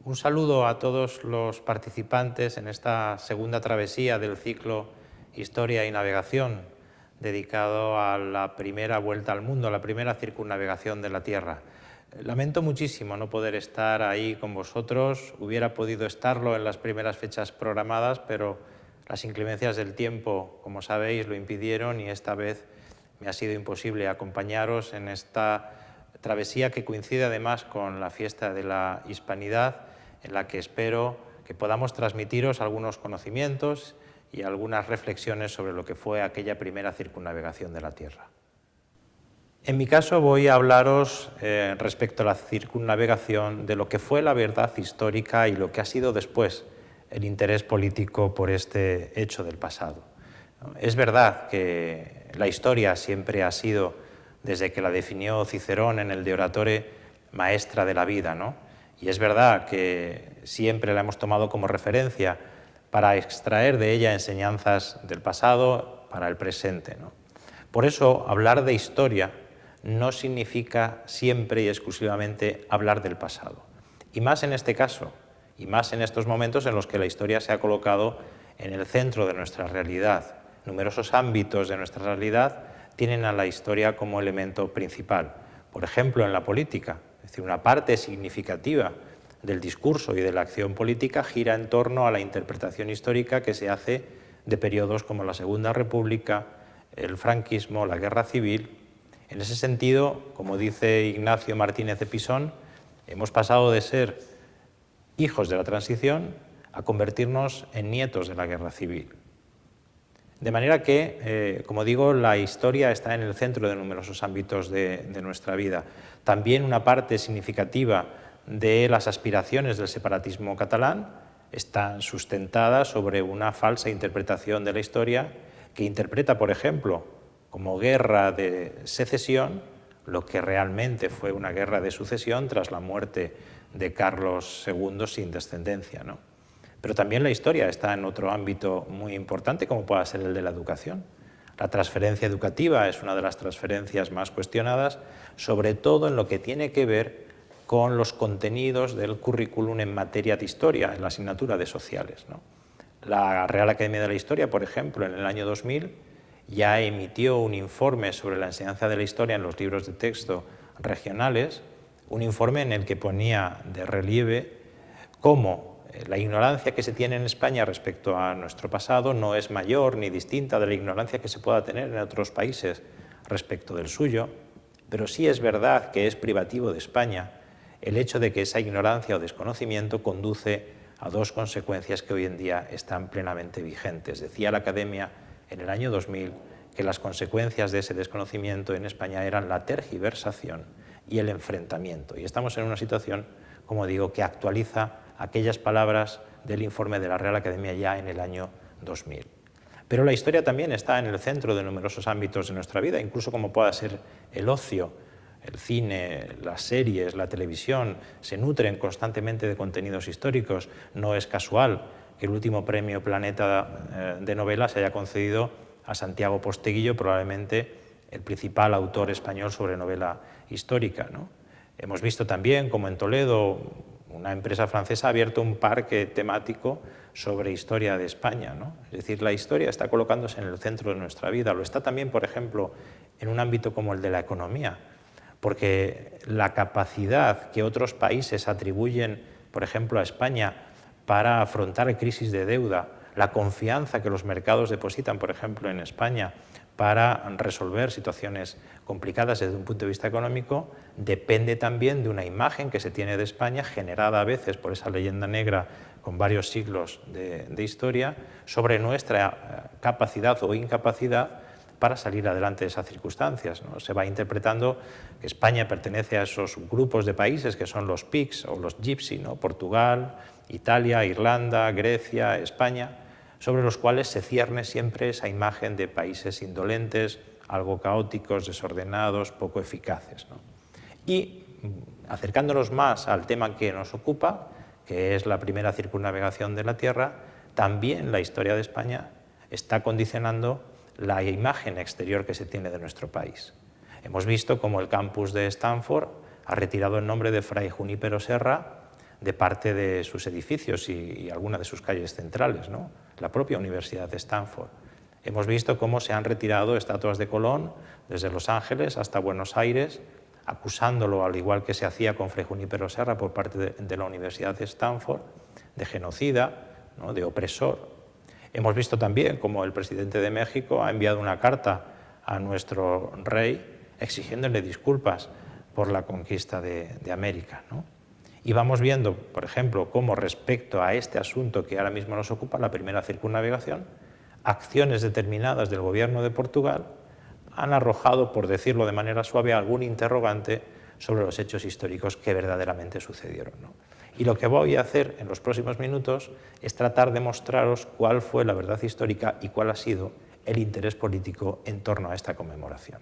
Un saludo a todos los participantes en esta segunda travesía del ciclo Historia y Navegación, dedicado a la primera vuelta al mundo, a la primera circunnavegación de la Tierra. Lamento muchísimo no poder estar ahí con vosotros. Hubiera podido estarlo en las primeras fechas programadas, pero las inclemencias del tiempo, como sabéis, lo impidieron y esta vez me ha sido imposible acompañaros en esta travesía que coincide además con la fiesta de la Hispanidad, en la que espero que podamos transmitiros algunos conocimientos y algunas reflexiones sobre lo que fue aquella primera circunnavegación de la Tierra. En mi caso voy a hablaros respecto a la circunnavegación de lo que fue la verdad histórica y lo que ha sido después el interés político por este hecho del pasado. Es verdad que la historia siempre ha sido, desde que la definió Cicerón en el De Oratore, maestra de la vida, ¿no? Y es verdad que siempre la hemos tomado como referencia para extraer de ella enseñanzas del pasado para el presente, ¿no? Por eso, hablar de historia no significa siempre y exclusivamente hablar del pasado. Y más en este caso, y más en estos momentos en los que la historia se ha colocado en el centro de nuestra realidad. Numerosos ámbitos de nuestra realidad tienen a la historia como elemento principal. Por ejemplo, en la política, es decir, una parte significativa del discurso y de la acción política gira en torno a la interpretación histórica que se hace de periodos como la Segunda República, el franquismo, la Guerra Civil. En ese sentido, como dice Ignacio Martínez de Pisón, hemos pasado de ser hijos de la transición a convertirnos en nietos de la Guerra Civil. De manera que, como digo, la historia está en el centro de numerosos ámbitos de nuestra vida. También una parte significativa de las aspiraciones del separatismo catalán están sustentadas sobre una falsa interpretación de la historia que interpreta, por ejemplo, como guerra de secesión lo que realmente fue una guerra de sucesión tras la muerte de Carlos II sin descendencia, ¿no? Pero también la historia está en otro ámbito muy importante, como pueda ser el de la educación. La transferencia educativa es una de las transferencias más cuestionadas, sobre todo en lo que tiene que ver con los contenidos del currículum en materia de historia, en la asignatura de sociales, ¿no? La Real Academia de la Historia, por ejemplo, en el año 2000, ya emitió un informe sobre la enseñanza de la historia en los libros de texto regionales, un informe en el que ponía de relieve cómo la ignorancia que se tiene en España respecto a nuestro pasado no es mayor ni distinta de la ignorancia que se pueda tener en otros países respecto del suyo, pero sí es verdad que es privativo de España el hecho de que esa ignorancia o desconocimiento conduce a dos consecuencias que hoy en día están plenamente vigentes. Decía la Academia en el año 2000 que las consecuencias de ese desconocimiento en España eran la tergiversación y el enfrentamiento. Y estamos en una situación, como digo, que actualiza aquellas palabras del informe de la Real Academia ya en el año 2000. Pero la historia también está en el centro de numerosos ámbitos de nuestra vida, incluso como pueda ser el ocio, el cine, las series, la televisión, se nutren constantemente de contenidos históricos. No es casual que el último premio Planeta de novela se haya concedido a Santiago Posteguillo, probablemente el principal autor español sobre novela histórica, ¿no? Hemos visto también como en Toledo una empresa francesa ha abierto un parque temático sobre historia de España, ¿no? Es decir, la historia está colocándose en el centro de nuestra vida. Lo está también, por ejemplo, en un ámbito como el de la economía, porque la capacidad que otros países atribuyen, por ejemplo, a España para afrontar crisis de deuda, la confianza que los mercados depositan, por ejemplo, en España para resolver situaciones complicadas desde un punto de vista económico, depende también de una imagen que se tiene de España, generada a veces por esa leyenda negra con varios siglos de historia, sobre nuestra capacidad o incapacidad para salir adelante de esas circunstancias, ¿no? Se va interpretando que España pertenece a esos grupos de países que son los PIGS o los Gypsy, ¿no? Portugal, Italia, Irlanda, Grecia, España, sobre los cuales se cierne siempre esa imagen de países indolentes, algo caóticos, desordenados, poco eficaces, ¿no? Y acercándonos más al tema que nos ocupa, que es la primera circunnavegación de la Tierra, también la historia de España está condicionando la imagen exterior que se tiene de nuestro país. Hemos visto cómo el campus de Stanford ha retirado el nombre de Fray Junípero Serra de parte de sus edificios y alguna de sus calles centrales, ¿no? La propia Universidad de Stanford. Hemos visto cómo se han retirado estatuas de Colón desde Los Ángeles hasta Buenos Aires, acusándolo, al igual que se hacía con Fray Junípero Serra por parte de la Universidad de Stanford, de genocida, ¿no?, de opresor. Hemos visto también cómo el presidente de México ha enviado una carta a nuestro rey exigiéndole disculpas por la conquista de América, ¿no? Y vamos viendo, por ejemplo, cómo respecto a este asunto que ahora mismo nos ocupa, la primera circunnavegación, acciones determinadas del gobierno de Portugal han arrojado, por decirlo de manera suave, algún interrogante sobre los hechos históricos que verdaderamente sucedieron, ¿no? Y lo que voy a hacer en los próximos minutos es tratar de mostraros cuál fue la verdad histórica y cuál ha sido el interés político en torno a esta conmemoración.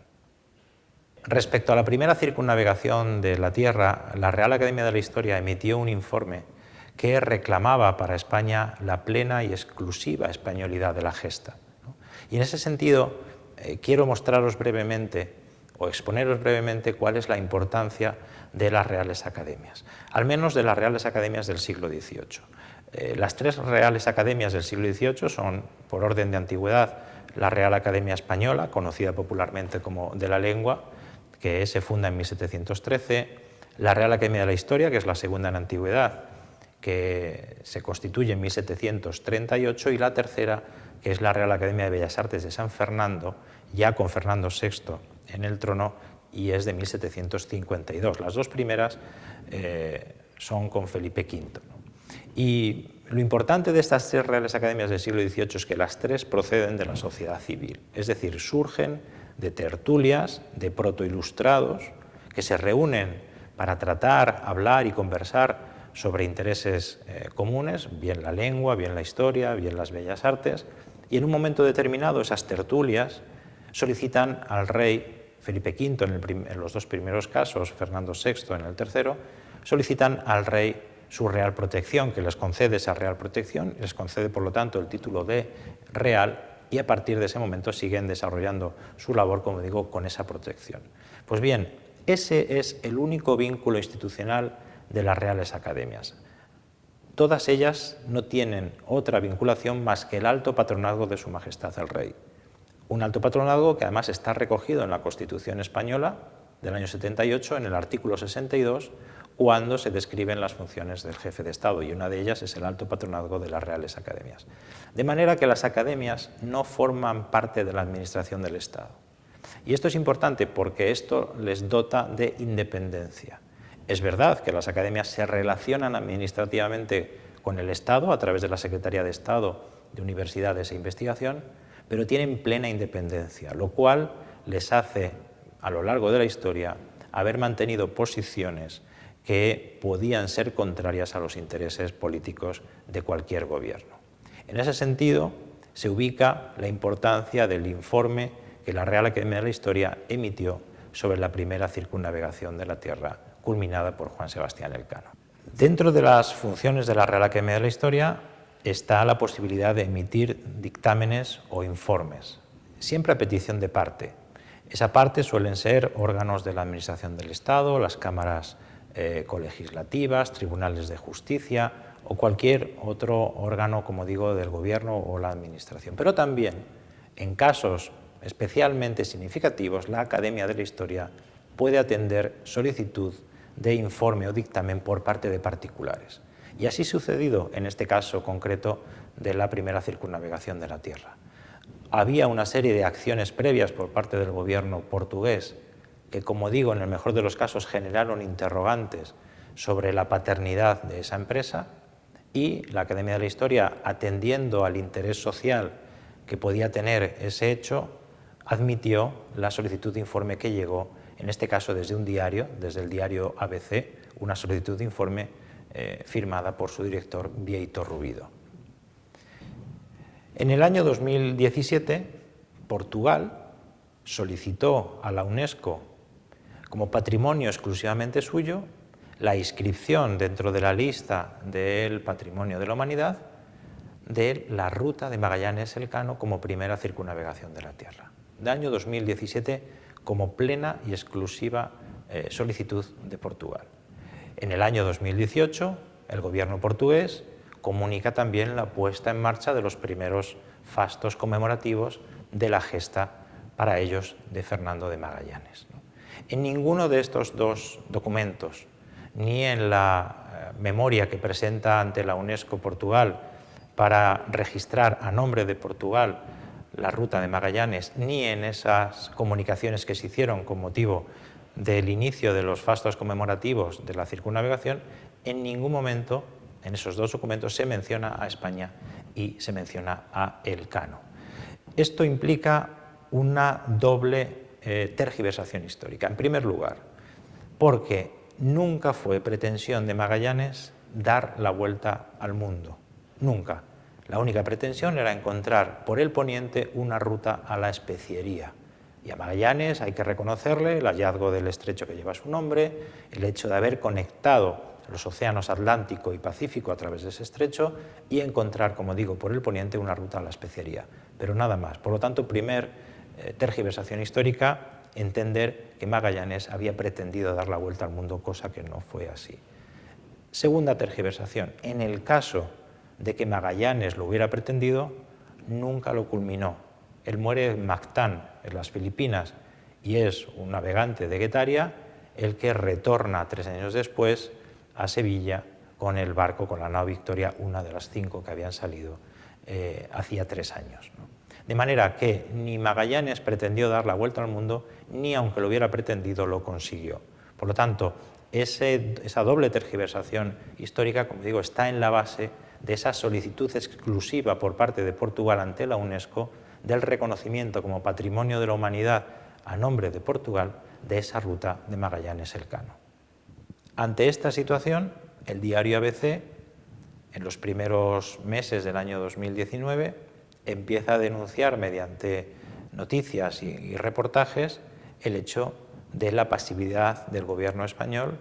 Respecto a la primera circunnavegación de la Tierra, la Real Academia de la Historia emitió un informe que reclamaba para España la plena y exclusiva españolidad de la gesta, ¿no? Y en ese sentido quiero mostraros brevemente o exponeros brevemente cuál es la importancia de las Reales Academias, al menos de las Reales Academias del siglo XVIII. Las tres Reales Academias del siglo XVIII son, por orden de antigüedad, la Real Academia Española, conocida popularmente como de la Lengua, que se funda en 1713, la Real Academia de la Historia, que es la segunda en antigüedad, que se constituye en 1738, y la tercera, que es la Real Academia de Bellas Artes de San Fernando, ya con Fernando VI en el trono, y es de 1752. Las dos primeras son con Felipe V, ¿no? Y lo importante de estas tres Reales Academias del siglo XVIII es que las tres proceden de la sociedad civil, es decir, surgen de tertulias, de protoilustrados, que se reúnen para tratar, hablar y conversar sobre intereses comunes, bien la lengua, bien la historia, bien las bellas artes, y en un momento determinado esas tertulias solicitan al rey Felipe V en los dos primeros casos, Fernando VI en el tercero, solicitan al rey su real protección, que les concede esa real protección, les concede por lo tanto el título de real, y a partir de ese momento siguen desarrollando su labor, como digo, con esa protección. Pues bien, ese es el único vínculo institucional de las Reales Academias. Todas ellas no tienen otra vinculación más que el alto patronazgo de Su Majestad el Rey. Un alto patronazgo que además está recogido en la Constitución española del año 78, en el artículo 62, cuando se describen las funciones del jefe de Estado, y una de ellas es el alto patronazgo de las Reales Academias. De manera que las academias no forman parte de la administración del Estado. Y esto es importante porque esto les dota de independencia. Es verdad que las academias se relacionan administrativamente con el Estado a través de la Secretaría de Estado de Universidades e Investigación, pero tienen plena independencia, lo cual les hace, a lo largo de la historia, haber mantenido posiciones que podían ser contrarias a los intereses políticos de cualquier gobierno. En ese sentido, se ubica la importancia del informe que la Real Academia de la Historia emitió sobre la primera circunnavegación de la Tierra, culminada por Juan Sebastián Elcano. Dentro de las funciones de la Real Academia de la Historia está la posibilidad de emitir dictámenes o informes, siempre a petición de parte. Esa parte suelen ser órganos de la Administración del Estado, las cámaras colegislativas, tribunales de justicia o cualquier otro órgano, como digo, del gobierno o la administración. Pero también, en casos especialmente significativos, la Academia de la Historia puede atender solicitud de informe o dictamen por parte de particulares. Y así ha sucedido en este caso concreto de la primera circunnavegación de la Tierra. Había una serie de acciones previas por parte del gobierno portugués que, como digo, en el mejor de los casos generaron interrogantes sobre la paternidad de esa empresa, y la Academia de la Historia, atendiendo al interés social que podía tener ese hecho, admitió la solicitud de informe que llegó, en este caso desde un diario, desde el diario ABC, una solicitud de informe firmada por su director, Bieito Rubido. En el año 2017, Portugal solicitó a la UNESCO, como patrimonio exclusivamente suyo, la inscripción dentro de la lista del Patrimonio de la Humanidad de la ruta de Magallanes-Elcano como primera circunnavegación de la Tierra. Del año 2017 como plena y exclusiva solicitud de Portugal. En el año 2018 el gobierno portugués comunica también la puesta en marcha de los primeros fastos conmemorativos de la gesta para ellos de Fernando de Magallanes. En ninguno de estos dos documentos, ni en la memoria que presenta ante la UNESCO Portugal para registrar a nombre de Portugal la ruta de Magallanes, ni en esas comunicaciones que se hicieron con motivo del inicio de los fastos conmemorativos de la circunnavegación, en ningún momento en esos dos documentos se menciona a España y se menciona a Elcano. Esto implica una doble tergiversación histórica. En primer lugar, porque nunca fue pretensión de Magallanes dar la vuelta al mundo. Nunca. La única pretensión era encontrar por el poniente una ruta a la especiería. Y a Magallanes hay que reconocerle el hallazgo del estrecho que lleva su nombre, el hecho de haber conectado los océanos Atlántico y Pacífico a través de ese estrecho y encontrar, como digo, por el poniente una ruta a la especiería. Pero nada más. Por lo tanto, tergiversación histórica, entender que Magallanes había pretendido dar la vuelta al mundo, cosa que no fue así. Segunda tergiversación, en el caso de que Magallanes lo hubiera pretendido, nunca lo culminó. Él muere en Mactán, en las Filipinas, y es un navegante de Guetaria el que retorna 3 años después a Sevilla con el barco, con la nao Victoria, una de las 5 que habían salido hacía 3 años, ¿no? De manera que ni Magallanes pretendió dar la vuelta al mundo, ni aunque lo hubiera pretendido, lo consiguió. Por lo tanto, esa doble tergiversación histórica, como digo, está en la base de esa solicitud exclusiva por parte de Portugal ante la UNESCO del reconocimiento como patrimonio de la humanidad a nombre de Portugal de esa ruta de Magallanes-Elcano. Ante esta situación, el diario ABC, en los primeros meses del año 2019, empieza a denunciar mediante noticias y reportajes el hecho de la pasividad del gobierno español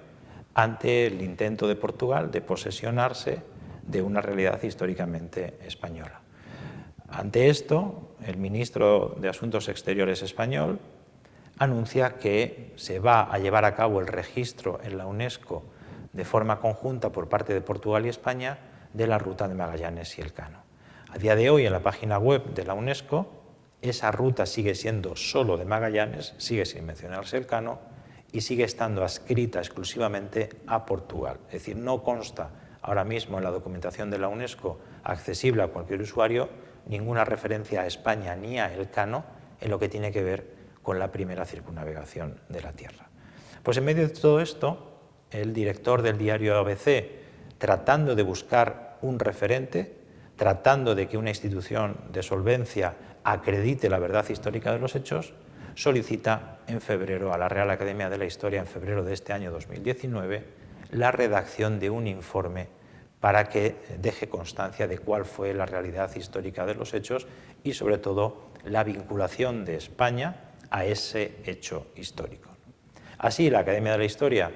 ante el intento de Portugal de posesionarse de una realidad históricamente española. Ante esto, el ministro de Asuntos Exteriores español anuncia que se va a llevar a cabo el registro en la UNESCO de forma conjunta por parte de Portugal y España de la ruta de Magallanes y Elcano. A día de hoy, en la página web de la UNESCO, esa ruta sigue siendo solo de Magallanes, sigue sin mencionarse Elcano y sigue estando adscrita exclusivamente a Portugal. Es decir, no consta ahora mismo en la documentación de la UNESCO accesible a cualquier usuario ninguna referencia a España ni a Elcano en lo que tiene que ver con la primera circunnavegación de la Tierra. Pues en medio de todo esto, el director del diario ABC, tratando de buscar un referente, tratando de que una institución de solvencia acredite la verdad histórica de los hechos, solicita en febrero a la Real Academia de la Historia, en febrero de este año 2019, la redacción de un informe para que deje constancia de cuál fue la realidad histórica de los hechos y, sobre todo, la vinculación de España a ese hecho histórico. Así, la Academia de la Historia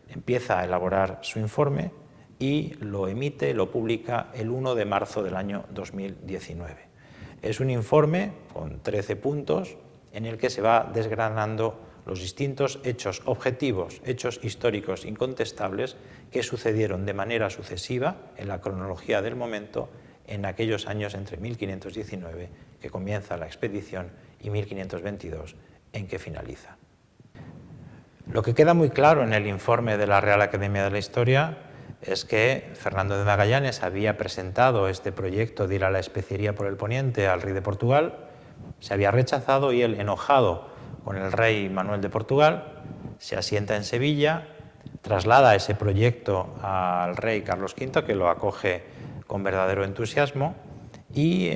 empieza a elaborar su informe y lo emite, lo publica el 1 de marzo del año 2019. Es un informe con 13 puntos en el que se va desgranando los distintos hechos objetivos, hechos históricos incontestables que sucedieron de manera sucesiva en la cronología del momento en aquellos años entre 1519, que comienza la expedición, y 1522, en que finaliza. Lo que queda muy claro en el informe de la Real Academia de la Historia es que Fernando de Magallanes había presentado este proyecto de ir a la especiería por el poniente al rey de Portugal, se había rechazado y él, enojado con el rey Manuel de Portugal, se asienta en Sevilla, traslada ese proyecto al rey Carlos V, que lo acoge con verdadero entusiasmo, y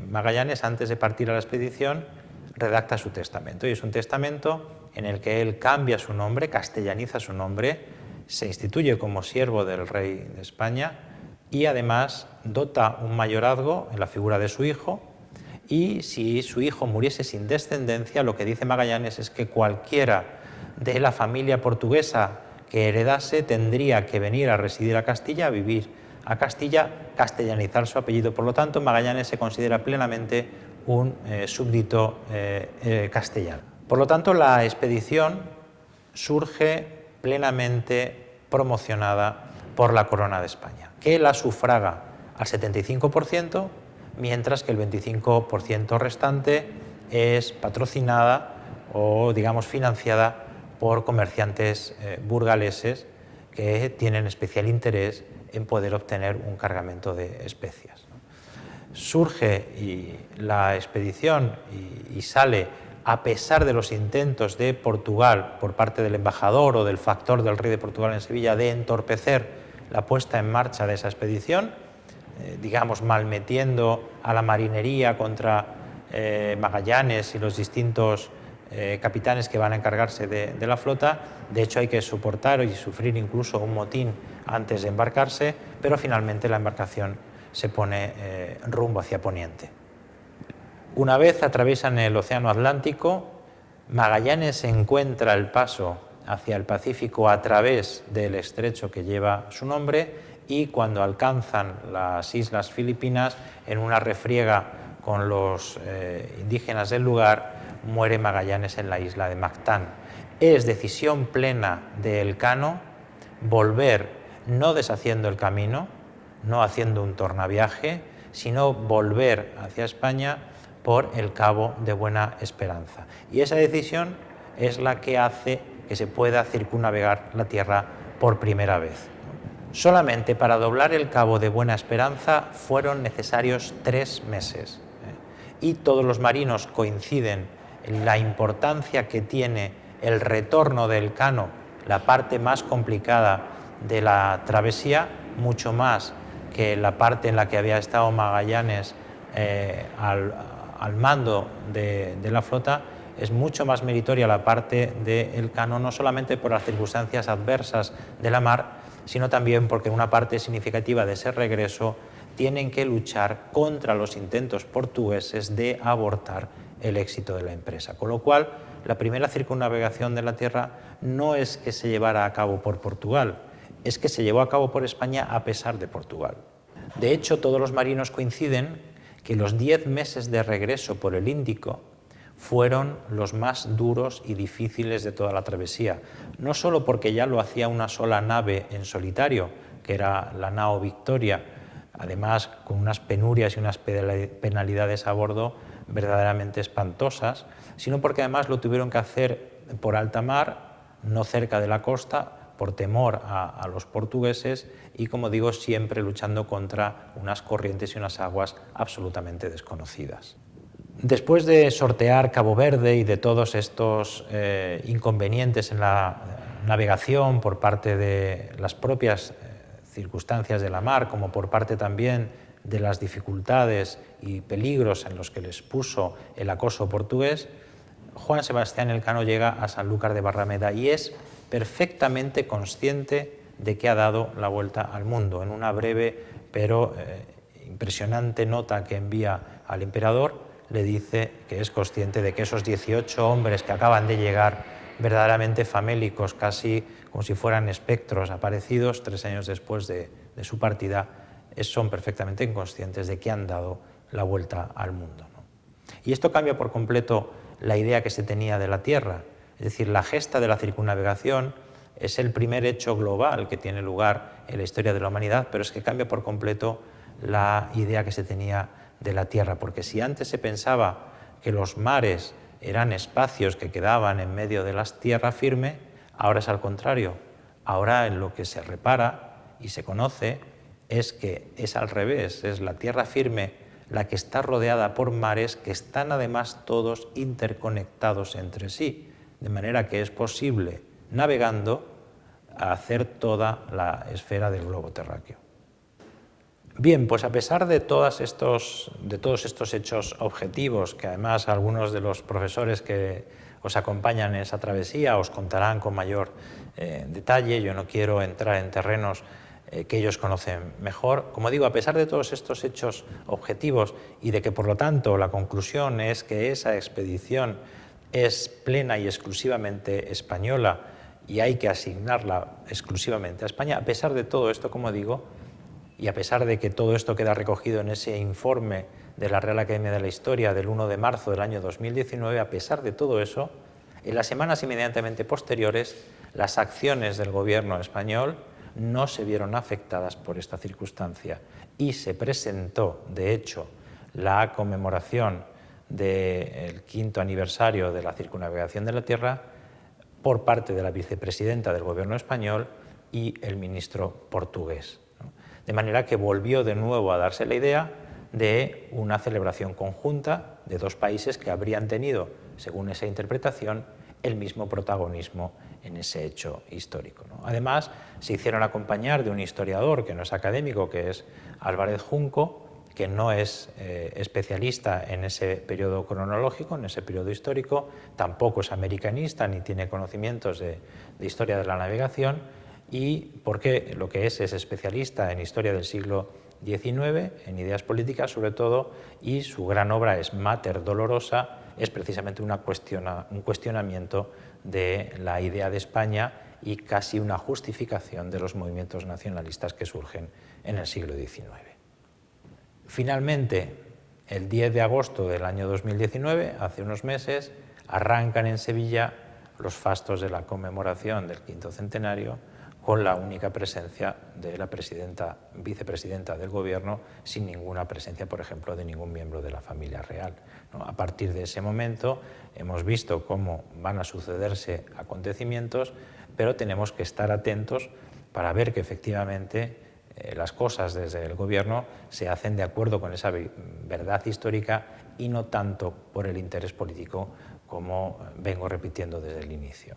Magallanes, antes de partir a la expedición, redacta su testamento. Y es un testamento en el que él cambia su nombre, castellaniza su nombre, se instituye como siervo del rey de España y además dota un mayorazgo en la figura de su hijo, y si su hijo muriese sin descendencia, lo que dice Magallanes es que cualquiera de la familia portuguesa que heredase tendría que venir a residir a Castilla, a vivir a Castilla, castellanizar su apellido. Por lo tanto, Magallanes se considera plenamente un súbdito castellano. Por lo tanto, la expedición surge plenamente promocionada por la Corona de España, que la sufraga al 75%, mientras que el 25% restante es patrocinada o, digamos, financiada por comerciantes burgaleses que tienen especial interés en poder obtener un cargamento de especias. Surge la expedición y sale a pesar de los intentos de Portugal por parte del embajador o del factor del rey de Portugal en Sevilla de entorpecer la puesta en marcha de esa expedición, digamos, malmetiendo a la marinería contra Magallanes y los distintos capitanes que van a encargarse de la flota. De hecho, hay que soportar y sufrir incluso un motín antes de embarcarse, pero finalmente la embarcación se pone rumbo hacia Poniente. Una vez atraviesan el Océano Atlántico, Magallanes encuentra el paso hacia el Pacífico a través del estrecho que lleva su nombre, y cuando alcanzan las Islas Filipinas, en una refriega con los indígenas del lugar, muere Magallanes en la isla de Mactán. Es decisión plena de Elcano volver, no deshaciendo el camino, no haciendo un tornaviaje, sino volver hacia España por el Cabo de Buena Esperanza. Y esa decisión es la que hace que se pueda circunnavegar la Tierra por primera vez. Solamente para doblar el Cabo de Buena Esperanza fueron necesarios 3 meses. Y todos los marinos coinciden en la importancia que tiene el retorno de Elcano, la parte más complicada de la travesía, mucho más que la parte en la que había estado Magallanes al mando de la flota. Es mucho más meritoria la parte de Elcano, no solamente por las circunstancias adversas de la mar, sino también porque en una parte significativa de ese regreso tienen que luchar contra los intentos portugueses de abortar el éxito de la empresa. Con lo cual, la primera circunnavegación de la Tierra no es que se llevara a cabo por Portugal, es que se llevó a cabo por España a pesar de Portugal. De hecho, todos los marinos coinciden que los 10 meses de regreso por el Índico fueron los más duros y difíciles de toda la travesía, no solo porque ya lo hacía una sola nave en solitario, que era la nao Victoria, además con unas penurias y unas penalidades a bordo verdaderamente espantosas, sino porque además lo tuvieron que hacer por alta mar, no cerca de la costa, por temor a los portugueses y, como digo, siempre luchando contra unas corrientes y unas aguas absolutamente desconocidas. Después de sortear Cabo Verde y de todos estos inconvenientes en la navegación por parte de las propias circunstancias de la mar, como por parte también de las dificultades y peligros en los que les puso el acoso portugués, Juan Sebastián Elcano llega a Sanlúcar de Barrameda y es perfectamente consciente de que ha dado la vuelta al mundo. En una breve pero impresionante nota que envía al emperador, le dice que es consciente de que esos 18 hombres que acaban de llegar, verdaderamente famélicos, casi como si fueran espectros aparecidos 3 años después de su partida, son perfectamente inconscientes de que han dado la vuelta al mundo, ¿no? Y esto cambia por completo la idea que se tenía de la Tierra. Es decir, la gesta de la circunnavegación es el primer hecho global que tiene lugar en la historia de la humanidad, pero es que cambia por completo la idea que se tenía de la Tierra, porque si antes se pensaba que los mares eran espacios que quedaban en medio de la tierra firme, ahora es al contrario. Ahora en lo que se repara y se conoce es que es al revés, es la tierra firme la que está rodeada por mares que están además todos interconectados entre sí, de manera que es posible, navegando, hacer toda la esfera del globo terráqueo. Bien, pues a pesar de todos estos hechos objetivos, que además algunos de los profesores que os acompañan en esa travesía os contarán con mayor detalle, yo no quiero entrar en terrenos que ellos conocen mejor. Como digo, a pesar de todos estos hechos objetivos y de que, por lo tanto, la conclusión es que esa expedición es plena y exclusivamente española y hay que asignarla exclusivamente a España, a pesar de todo esto, como digo, y a pesar de que todo esto queda recogido en ese informe de la Real Academia de la Historia del 1 de marzo del año 2019, a pesar de todo eso, en las semanas inmediatamente posteriores, las acciones del gobierno español no se vieron afectadas por esta circunstancia y se presentó, de hecho, la conmemoración del 5º aniversario de la circunnavegación de la Tierra por parte de la vicepresidenta del Gobierno español y el ministro portugués, ¿no? De manera que volvió de nuevo a darse la idea de una celebración conjunta de dos países que habrían tenido, según esa interpretación, el mismo protagonismo en ese hecho histórico, ¿no? Además, se hicieron acompañar de un historiador que no es académico, que es Álvarez Junco, que no es especialista en ese periodo cronológico, en ese periodo histórico, tampoco es americanista ni tiene conocimientos de historia de la navegación, y porque lo que es especialista en historia del siglo XIX, en ideas políticas sobre todo, y su gran obra es Mater Dolorosa, es precisamente un cuestionamiento de la idea de España y casi una justificación de los movimientos nacionalistas que surgen en el siglo XIX. Finalmente, el 10 de agosto del año 2019, hace unos meses, arrancan en Sevilla los fastos de la conmemoración del 5º centenario, con la única presencia de la vicepresidenta del Gobierno, sin ninguna presencia, por ejemplo, de ningún miembro de la familia real, ¿no? A partir de ese momento hemos visto cómo van a sucederse acontecimientos, pero tenemos que estar atentos para ver que efectivamente las cosas desde el Gobierno se hacen de acuerdo con esa verdad histórica y no tanto por el interés político, como vengo repitiendo desde el inicio.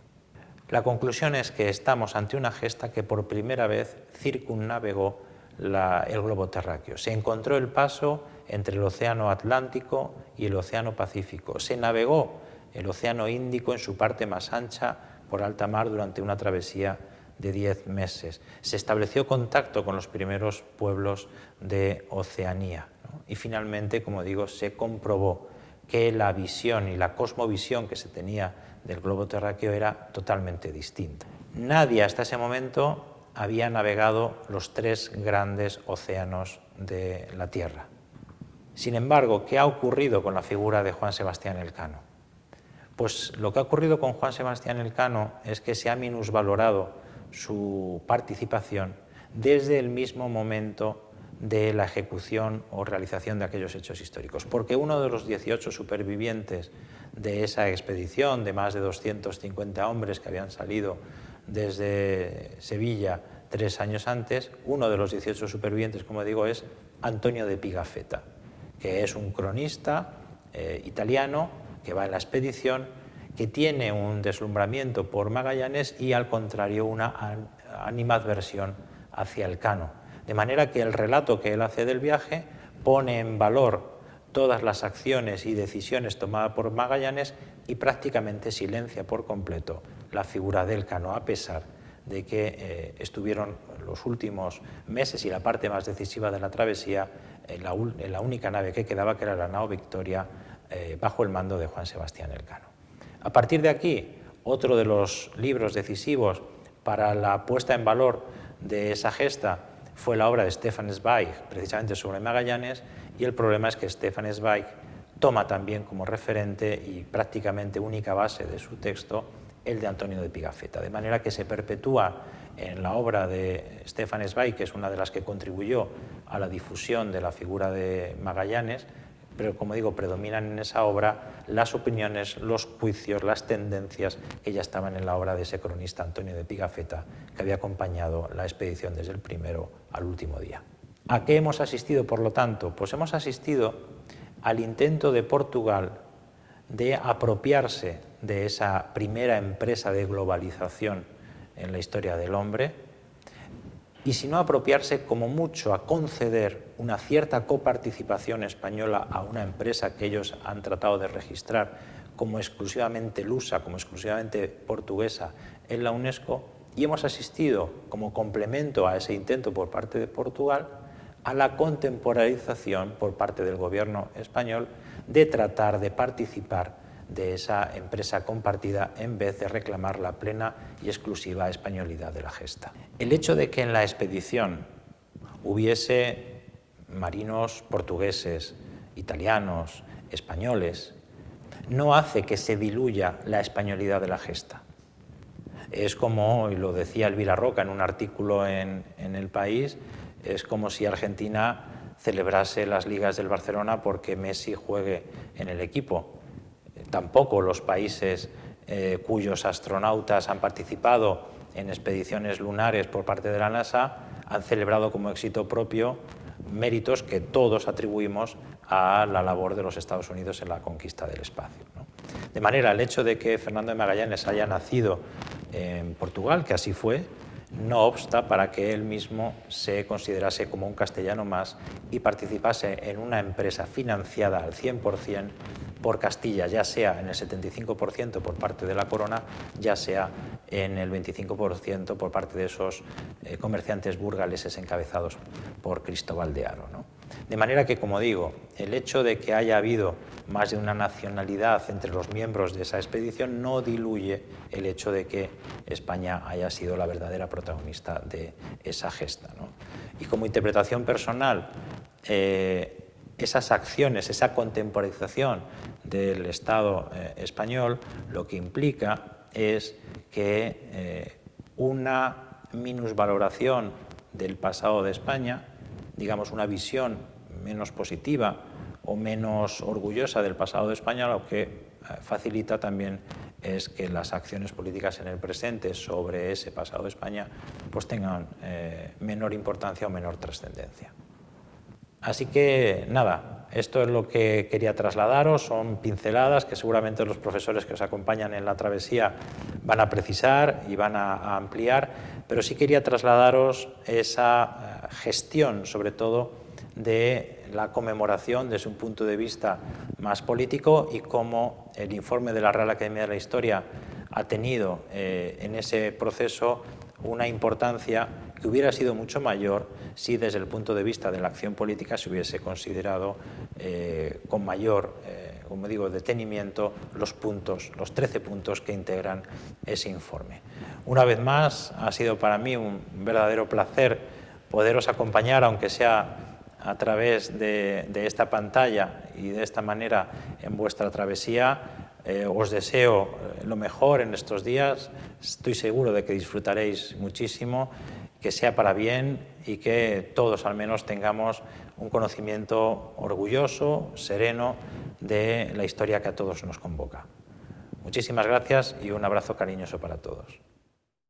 La conclusión es que estamos ante una gesta que por primera vez circunnavegó el globo terráqueo. Se encontró el paso entre el Océano Atlántico y el Océano Pacífico. Se navegó el Océano Índico en su parte más ancha por alta mar durante una travesía de 10 meses. Se estableció contacto con los primeros pueblos de Oceanía, ¿no? Y finalmente, como digo, se comprobó que la visión y la cosmovisión que se tenía del globo terráqueo era totalmente distinta. Nadie hasta ese momento había navegado los 3 grandes océanos de la Tierra. Sin embargo, ¿qué ha ocurrido con la figura de Juan Sebastián Elcano? Pues lo que ha ocurrido con Juan Sebastián Elcano es que se ha minusvalorado su participación desde el mismo momento de la ejecución o realización de aquellos hechos históricos, porque uno de los 18 supervivientes de esa expedición, de más de 250 hombres que habían salido desde Sevilla 3 años antes, uno de los 18 supervivientes, como digo, es Antonio de Pigafetta, que es un cronista italiano que va en la expedición, que tiene un deslumbramiento por Magallanes y, al contrario, una animadversión hacia Elcano. De manera que el relato que él hace del viaje pone en valor todas las acciones y decisiones tomadas por Magallanes y prácticamente silencia por completo la figura de Elcano, a pesar de que estuvieron los últimos meses y la parte más decisiva de la travesía en la única nave que quedaba, que era la nao Victoria, bajo el mando de Juan Sebastián Elcano. A partir de aquí, otro de los libros decisivos para la puesta en valor de esa gesta fue la obra de Stefan Zweig, precisamente sobre Magallanes, y el problema es que Stefan Zweig toma también como referente y prácticamente única base de su texto el de Antonio de Pigafetta, de manera que se perpetúa en la obra de Stefan Zweig, que es una de las que contribuyó a la difusión de la figura de Magallanes, pero, como digo, predominan en esa obra las opiniones, los juicios, las tendencias que ya estaban en la obra de ese cronista Antonio de Pigafetta, que había acompañado la expedición desde el primero al último día. ¿A qué hemos asistido, por lo tanto? Pues hemos asistido al intento de Portugal de apropiarse de esa primera empresa de globalización en la historia del hombre, y si no apropiarse, como mucho a conceder una cierta coparticipación española a una empresa que ellos han tratado de registrar como exclusivamente lusa, como exclusivamente portuguesa en la UNESCO, y hemos asistido como complemento a ese intento por parte de Portugal a la contemporalización por parte del gobierno español de tratar de participar de esa empresa compartida en vez de reclamar la plena y exclusiva españolidad de la gesta. El hecho de que en la expedición hubiese marinos portugueses, italianos, españoles, no hace que se diluya la españolidad de la gesta. Es como, y lo decía Elvira Roca en un artículo en El País, es como si Argentina celebrase las ligas del Barcelona porque Messi juegue en el equipo. Tampoco los países cuyos astronautas han participado en expediciones lunares por parte de la NASA han celebrado como éxito propio méritos que todos atribuimos a la labor de los Estados Unidos en la conquista del espacio, ¿no? De manera, el hecho de que Fernando de Magallanes haya nacido en Portugal, que así fue, no obsta para que él mismo se considerase como un castellano más y participase en una empresa financiada al 100% por Castilla, ya sea en el 75% por parte de la corona, ya sea en el 25% por parte de esos comerciantes burgaleses encabezados por Cristóbal de Haro, ¿no? De manera que, como digo, el hecho de que haya habido más de una nacionalidad entre los miembros de esa expedición no diluye el hecho de que España haya sido la verdadera protagonista de esa gesta, ¿no? Y como interpretación personal, esas acciones, esa contemporización del Estado español, lo que implica es que una minusvaloración del pasado de España, digamos una visión menos positiva o menos orgullosa del pasado de España, lo que facilita también es que las acciones políticas en el presente sobre ese pasado de España pues tengan menor importancia o menor trascendencia. Así que nada, esto es lo que quería trasladaros, son pinceladas que seguramente los profesores que os acompañan en la travesía van a precisar y van a ampliar, pero sí quería trasladaros esa gestión, sobre todo, de la conmemoración desde un punto de vista más político y cómo el informe de la Real Academia de la Historia ha tenido en ese proceso una importancia que hubiera sido mucho mayor si desde el punto de vista de la acción política se hubiese considerado con mayor, como digo, detenimiento los 13 puntos que integran ese informe. Una vez más, ha sido para mí un verdadero placer poderos acompañar, aunque sea a través de esta pantalla y de esta manera en vuestra travesía. Os deseo lo mejor en estos días, estoy seguro de que disfrutaréis muchísimo, que sea para bien y que todos al menos tengamos un conocimiento orgulloso, sereno de la historia que a todos nos convoca. Muchísimas gracias y un abrazo cariñoso para todos.